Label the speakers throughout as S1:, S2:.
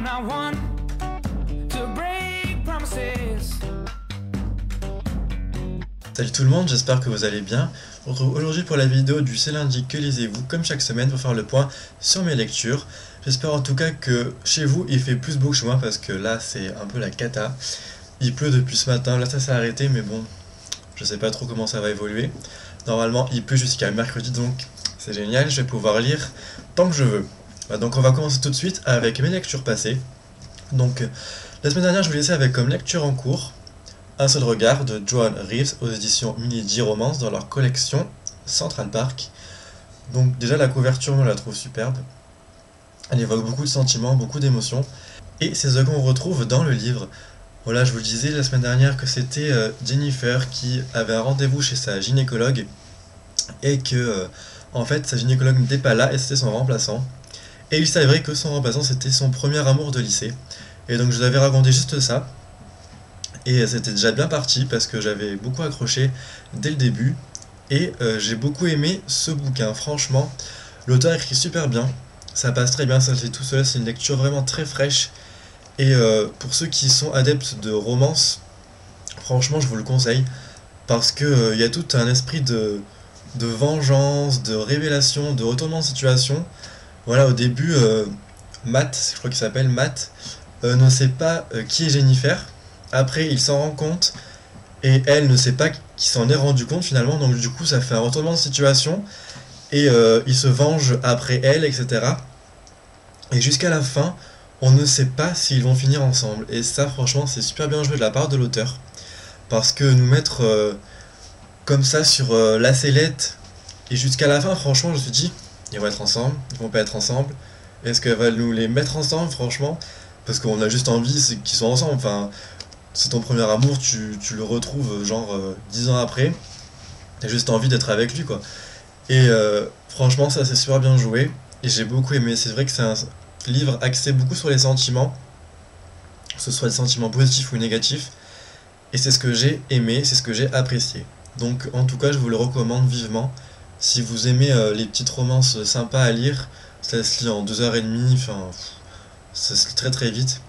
S1: not one to break promises.
S2: Salut tout le monde, j'espère que vous allez bien. Je vous retrouve aujourd'hui pour la vidéo du C'est lundi, que lisez-vous, comme chaque semaine pour faire le point sur mes lectures. J'espère en tout cas que chez vous il fait plus beau que chez moi parce que là c'est un peu la cata. Il pleut depuis ce matin, là ça s'est arrêté mais bon, je sais pas trop comment ça va évoluer. Normalement il pleut jusqu'à mercredi donc c'est génial, je vais pouvoir lire tant que je veux. Donc on va commencer tout de suite avec mes lectures passées. Donc la semaine dernière je vous laissais avec comme lecture en cours Un seul regard de Joan Reeves aux éditions Milady Romance dans leur collection Central Park. Donc déjà la couverture on la trouve superbe. Elle évoque beaucoup de sentiments, beaucoup d'émotions. Et c'est ce qu'on retrouve dans le livre. Voilà, je vous le disais la semaine dernière que c'était Jennifer qui avait un rendez-vous chez sa gynécologue et que en fait sa gynécologue n'était pas là et c'était son remplaçant. Et il s'avérait que son remplaçant c'était son premier amour de lycée. Et donc je vous avais raconté juste ça. Et c'était déjà bien parti parce que j'avais beaucoup accroché dès le début. Et j'ai beaucoup aimé ce bouquin. Franchement, l'auteur écrit super bien. Ça passe très bien, ça le fait tout seul. C'est une lecture vraiment très fraîche. Et pour ceux qui sont adeptes de romance, franchement, je vous le conseille. Parce que y a tout un esprit de vengeance, de révélation, de retournement de situation. Voilà, au début, Matt, je crois qu'il s'appelle Matt, ne sait pas qui est Jennifer. Après, il s'en rend compte et elle ne sait pas qu'il s'en est rendu compte finalement. Donc du coup, ça fait un retournement de situation et il se venge après elle, etc. Et jusqu'à la fin, on ne sait pas s'ils vont finir ensemble. Et ça, franchement, c'est super bien joué de la part de l'auteur. Parce que nous mettre comme ça sur la sellette et jusqu'à la fin, franchement, je me suis dit, ils vont être ensemble, ils vont pas être ensemble. Est-ce qu'elle va nous les mettre ensemble, franchement? Parce qu'on a juste envie qu'ils soient ensemble. Enfin, c'est ton premier amour, tu le retrouves genre 10 ans après. T'as juste envie d'être avec lui, quoi. Et franchement, ça c'est super bien joué. Et j'ai beaucoup aimé. C'est vrai que c'est un livre axé beaucoup sur les sentiments. Que ce soit des sentiments positifs ou négatifs. Et c'est ce que j'ai aimé, c'est ce que j'ai apprécié. Donc en tout cas, je vous le recommande vivement. Si vous aimez les petites romances sympas à lire, ça se lit en 2h30, enfin, ça se lit très très vite.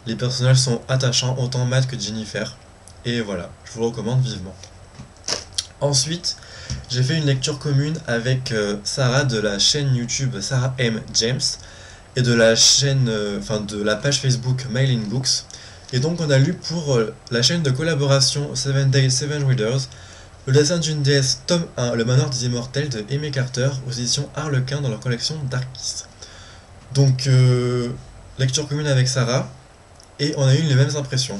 S2: Les personnages sont attachants, autant Matt que Jennifer. Et voilà, je vous le recommande vivement. Ensuite, j'ai fait une lecture commune avec Sarah de la chaîne YouTube Sarah M. James et de la chaîne, de la page Facebook Mailing Books. Et donc on a lu pour la chaîne de collaboration 7 Days, 7 Readers, Le dessin d'une déesse, tome 1, Le manoir des immortels de Aimé Carter, aux éditions Harlequin dans leur collection Darkis. Donc, lecture commune avec Sarah. Et on a eu les mêmes impressions.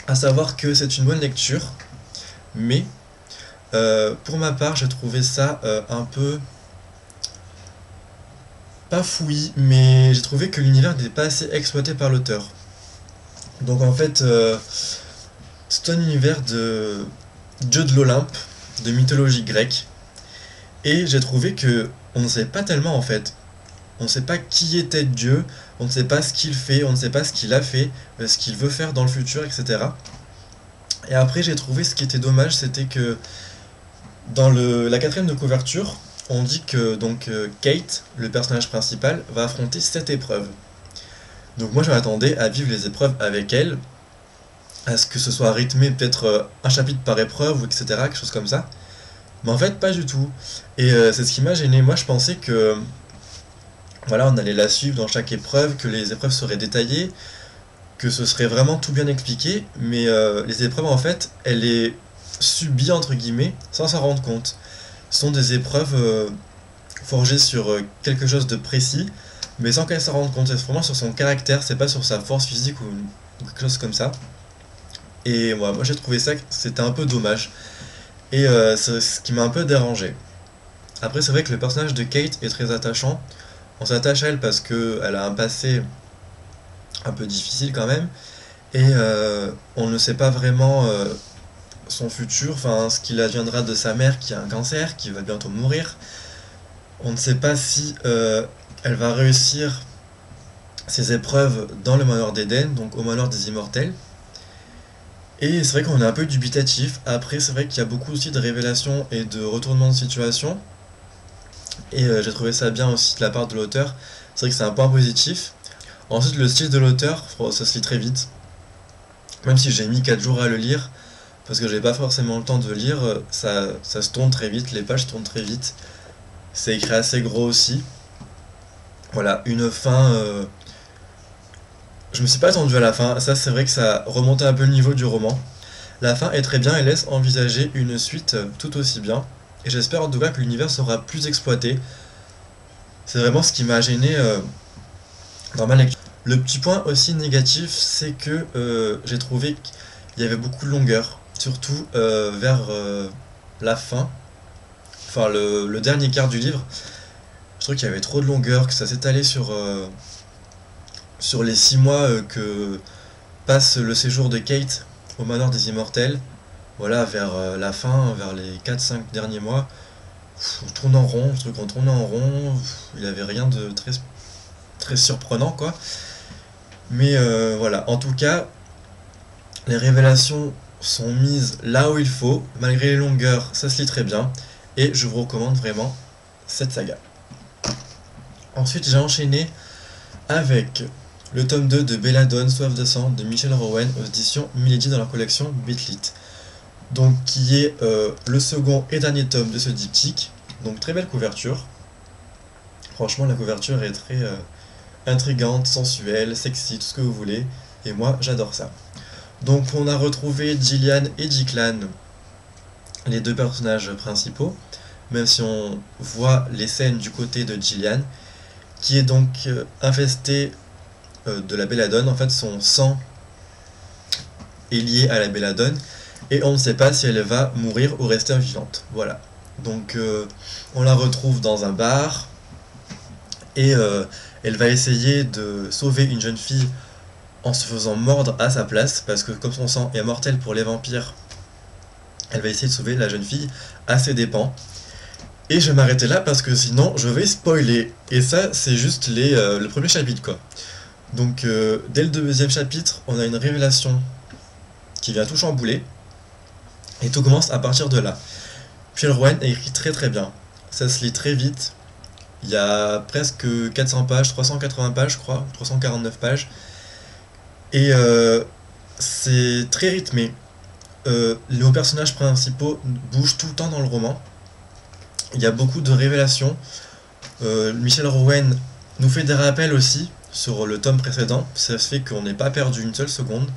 S2: À savoir que c'est une bonne lecture, mais pour ma part, j'ai trouvé ça un peu pas fouillis, mais j'ai trouvé que l'univers n'était pas assez exploité par l'auteur. Donc en fait, c'est un univers de dieu de l'Olympe, de mythologie grecque, et j'ai trouvé que on ne sait pas tellement en fait. On ne sait pas qui était Dieu, on ne sait pas ce qu'il fait, on ne sait pas ce qu'il a fait, ce qu'il veut faire dans le futur, etc. Et après, j'ai trouvé ce qui était dommage, c'était que dans la quatrième de couverture, on dit que donc Kate, le personnage principal, va affronter 7 épreuves. Donc moi, je m'attendais à vivre les épreuves avec elle, à ce que ce soit rythmé peut-être un chapitre par épreuve, etc., quelque chose comme ça. Mais en fait, pas du tout. Et c'est ce qui m'a gêné. Moi, je pensais que voilà, on allait la suivre dans chaque épreuve, que les épreuves seraient détaillées, que ce serait vraiment tout bien expliqué, mais les épreuves, en fait, elle les subit, entre guillemets, sans s'en rendre compte. Ce sont des épreuves forgées sur quelque chose de précis, mais sans qu'elle s'en rende compte. C'est vraiment sur son caractère, c'est pas sur sa force physique ou quelque chose comme ça. Et moi j'ai trouvé ça, c'était un peu dommage. Et c'est ce qui m'a un peu dérangé. Après, c'est vrai que le personnage de Kate est très attachant. On s'attache à elle parce qu'elle a un passé un peu difficile quand même. Et on ne sait pas vraiment son futur, enfin ce qu'il adviendra de sa mère qui a un cancer, qui va bientôt mourir. On ne sait pas si elle va réussir ses épreuves dans le manoir d'Éden, donc au manoir des immortels. Et c'est vrai qu'on est un peu dubitatif. Après, c'est vrai qu'il y a beaucoup aussi de révélations et de retournements de situation. Et j'ai trouvé ça bien aussi de la part de l'auteur. C'est vrai que c'est un point positif. Ensuite, le style de l'auteur, ça se lit très vite. Même si j'ai mis 4 jours à le lire, parce que j'ai pas forcément le temps de lire, ça se tourne très vite, les pages tournent très vite. C'est écrit assez gros aussi. Voilà, une fin... Je me suis pas attendu à la fin, ça c'est vrai que ça remontait un peu le niveau du roman. La fin est très bien et laisse envisager une suite tout aussi bien. Et j'espère en tout cas que l'univers sera plus exploité. C'est vraiment ce qui m'a gêné dans ma lecture. Le petit point aussi négatif, c'est que j'ai trouvé qu'il y avait beaucoup de longueur, surtout vers la fin, enfin le dernier quart du livre. Je trouve qu'il y avait trop de longueur, que ça s'étalait sur les 6 mois que passe le séjour de Kate au manoir des immortels. Voilà, vers la fin, vers les 4-5 derniers mois, on tourne en rond, le truc en tournant en rond, il n'y avait rien de très surprenant quoi. Mais voilà, en tout cas, les révélations sont mises là où il faut, malgré les longueurs, ça se lit très bien, et je vous recommande vraiment cette saga. Ensuite, j'ai enchaîné avec le tome 2 de Belladone, Soif de sang, de Michel Rowen, aux éditions Milady dans leur collection Bitlit. Donc, qui est le second et dernier tome de ce diptyque. Donc, très belle couverture. Franchement, la couverture est très intrigante, sensuelle, sexy, tout ce que vous voulez. Et moi, j'adore ça. Donc, on a retrouvé Gillian et Declan, les deux personnages principaux. Même si on voit les scènes du côté de Gillian, qui est donc infestée de la belladone. En fait, son sang est lié à la belladone et on ne sait pas si elle va mourir ou rester vivante. Voilà. Donc on la retrouve dans un bar et elle va essayer de sauver une jeune fille en se faisant mordre à sa place, parce que comme son sang est mortel pour les vampires, elle va essayer de sauver la jeune fille à ses dépens. Et je vais m'arrêter là parce que sinon je vais spoiler. Et ça, c'est juste le premier chapitre quoi. Donc dès le deuxième chapitre, on a une révélation qui vient tout chambouler. Et tout commence à partir de là. Michel Rowen a écrit très très bien. Ça se lit très vite. Il y a presque 400 pages, 380 pages je crois, 349 pages. Et c'est très rythmé. Les personnages principaux bougent tout le temps dans le roman. Il y a beaucoup de révélations. Michel Rowen nous fait des rappels aussi sur le tome précédent. Ça se fait qu'on n'est pas perdu une seule seconde.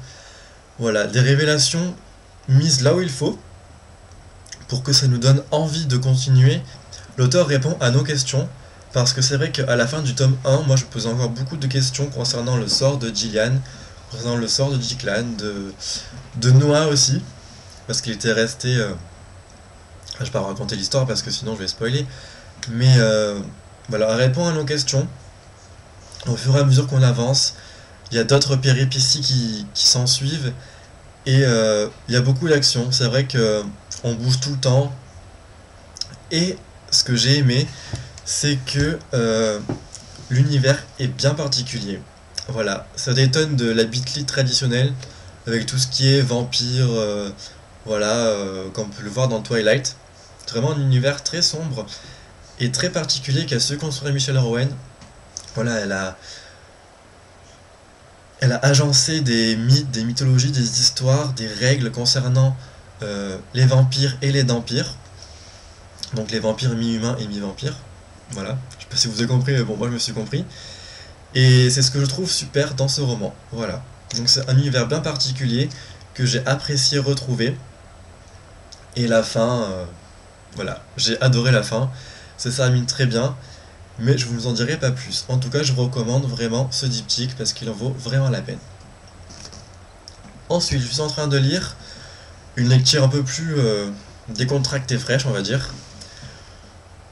S2: Voilà, des révélations mises là où il faut pour que ça nous donne envie de continuer. L'auteur répond à nos questions, parce que c'est vrai qu'à la fin du tome 1, moi je posais encore beaucoup de questions concernant le sort de Gillian, concernant le sort de Declan, de Noah aussi, parce qu'il était resté... je vais pas raconter l'histoire parce que sinon je vais spoiler, mais voilà, elle répond à nos questions au fur et à mesure qu'on avance. Il y a d'autres péripéties qui s'en suivent, et il y a beaucoup d'action. C'est vrai que on bouge tout le temps, et ce que j'ai aimé, c'est que l'univers est bien particulier. Voilà, ça détonne de la Bitlit traditionnelle, avec tout ce qui est vampire, voilà, comme on peut le voir dans Twilight. C'est vraiment un univers très sombre et très particulier qu'a su construire Michel Rowen. Voilà, elle a agencé des mythes, des mythologies, des histoires, des règles concernant les vampires et les dampires. Donc les vampires mi-humains et mi-vampires. Voilà, je sais pas si vous avez compris, mais bon, moi je me suis compris. Et c'est ce que je trouve super dans ce roman. Voilà, donc c'est un univers bien particulier que j'ai apprécié retrouver. Et la fin, voilà, j'ai adoré la fin. Ça se termine très bien, mais je vous en dirai pas plus. En tout cas, je vous recommande vraiment ce diptyque parce qu'il en vaut vraiment la peine. Ensuite, je suis en train de lire une lecture un peu plus décontractée, fraîche, on va dire.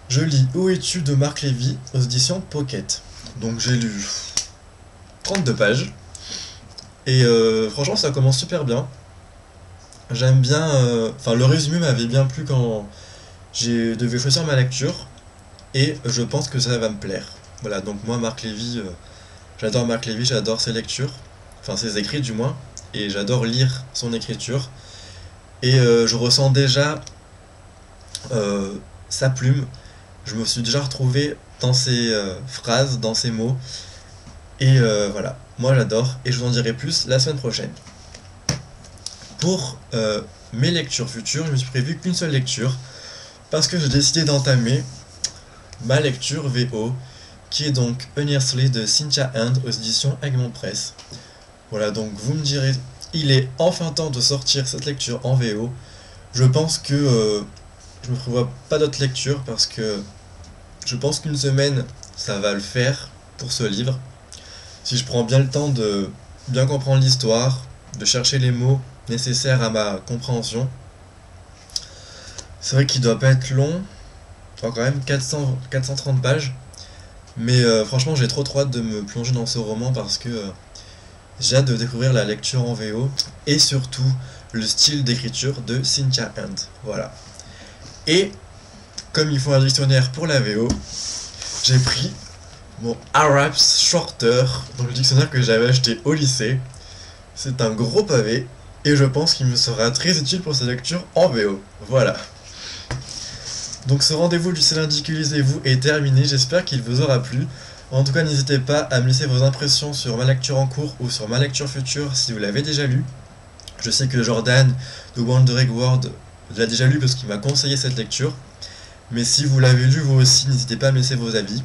S2: Je lis Où es-tu de Marc Lévy aux éditions Pocket. Donc j'ai lu 32 pages. Et franchement, ça commence super bien. J'aime bien... Enfin, le résumé m'avait bien plu quand j'ai devais choisir ma lecture. Et je pense que ça va me plaire. Voilà, donc moi, Marc Lévy, j'adore Marc Lévy, j'adore ses lectures. Enfin, ses écrits du moins. Et j'adore lire son écriture. Et je ressens déjà sa plume. Je me suis déjà retrouvé dans ses phrases, dans ses mots. Et voilà, moi j'adore et je vous en dirai plus la semaine prochaine. Pour mes lectures futures, je me suis prévu qu'une seule lecture parce que j'ai décidé d'entamer ma lecture VO qui est donc Unearthly de Cynthia Hand aux éditions Egmont Press. Voilà, donc vous me direz, il est enfin temps de sortir cette lecture en VO. Je pense que je me prévois pas d'autres lectures parce que je pense qu'une semaine ça va le faire pour ce livre. Si je prends bien le temps de bien comprendre l'histoire, de chercher les mots nécessaires à ma compréhension. C'est vrai qu'il doit pas être long, quand même 430 pages. Mais franchement j'ai trop hâte de me plonger dans ce roman parce que j'ai hâte de découvrir la lecture en VO et surtout le style d'écriture de Cynthia Hand. Voilà. Et comme il faut un dictionnaire pour la VO, j'ai pris mon Araps Shorter dans le dictionnaire que j'avais acheté au lycée. C'est un gros pavé et je pense qu'il me sera très utile pour sa lecture en VO. Voilà. Donc ce rendez-vous du C'est lundi que lisez-vous est terminé, j'espère qu'il vous aura plu. En tout cas, n'hésitez pas à me laisser vos impressions sur ma lecture en cours ou sur ma lecture future si vous l'avez déjà lu. Je sais que Jordan de Wandering World l'a déjà lu parce qu'il m'a conseillé cette lecture. Mais si vous l'avez lu vous aussi, n'hésitez pas à me laisser vos avis.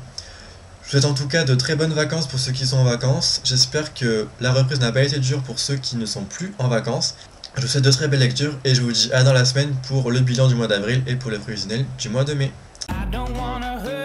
S2: Je vous souhaite en tout cas de très bonnes vacances pour ceux qui sont en vacances. J'espère que la reprise n'a pas été dure pour ceux qui ne sont plus en vacances. Je vous souhaite de très belles lectures et je vous dis à dans la semaine pour le bilan du mois d'avril et pour le prévisionnel du mois de mai.
S1: I don't wanna hurt